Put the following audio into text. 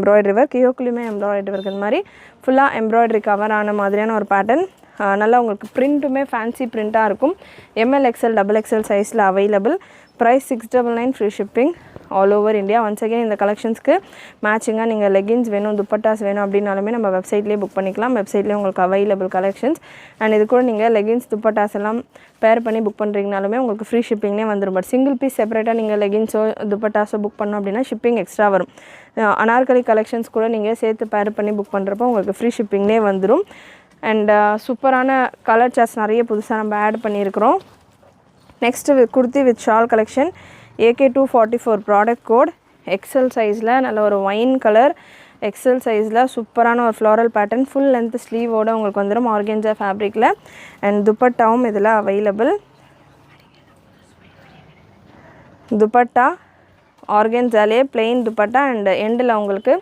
Embroidery work, யோக்குலையுமே embroidery work. இந்த மாதிரி ஃபுல்லாக எம்ப்ராய்டரி கவர் ஆன மாதிரியான ஒரு பேட்டர்ன். நல்லா உங்களுக்கு பிரிண்ட்டுமே ஃபேன்சி பிரிண்ட்டாக இருக்கும். ML XL XXL சைஸில் available. Price 699, free shipping all over India. Once again இந்த கலெக்ஷன்ஸ்க்கு மேட்சிங்காக நீங்கள் லெகின்ஸ் வேணும், துப்பட்டாஸ் வேணும் அப்படின்னாலுமே நம்ம வெப்சைட்லேயே புக் பண்ணிக்கலாம். வெப்சைட்லேயே உங்களுக்கு அவைலபிள் கலெக்ஷன்ஸ். அண்ட் இது கூட நீங்கள் லெகின்ஸ் துப்பட்டாஸ் எல்லாம் பேர் பண்ணி புக் பண்ணுறீங்கனாலுமே உங்களுக்கு ஃப்ரீ ஷிப்பிங்லேயே வந்துடும். பட் சிங்கிள் பீஸ் செப்பரேட்டாக நீங்கள் லெகின்ஸோ துப்பட்டாஸோ புக் பண்ணோம் அப்படின்னா ஷிப்பிங் எக்ஸ்ட்ரா வரும். அனார்கலி கலெக்ஷன்ஸ் கூட நீங்கள் சேர்த்து பேர் பண்ணி புக் பண்ணுறப்போ உங்களுக்கு ஃப்ரீ ஷிப்பிங்லேயே வந்துடும். அண்ட் சூப்பரான கலர் சார்ட்ஸ் நிறைய புதுசாக நம்ம ஆட் பண்ணியிருக்கிறோம். Next kurti with shawl collection. AK244 product code. XL சைஸில் நல்ல ஒரு ஒயின் கலர் எக்ஸல் சைஸில் சூப்பரான ஒரு ஃப்ளாரல் பேட்டர்ன். ஃபுல் லென்த் ஸ்லீவோடு உங்களுக்கு வந்துடும் ஆர்கென்ஜா ஃபேப்ரிக்கில். அண்ட் துப்பட்டாவும் இதில் அவைலபிள். துப்பட்டா ஆர்கென்ஜாலே பிளெயின் துப்பட்டா அண்ட் எண்டில் உங்களுக்கு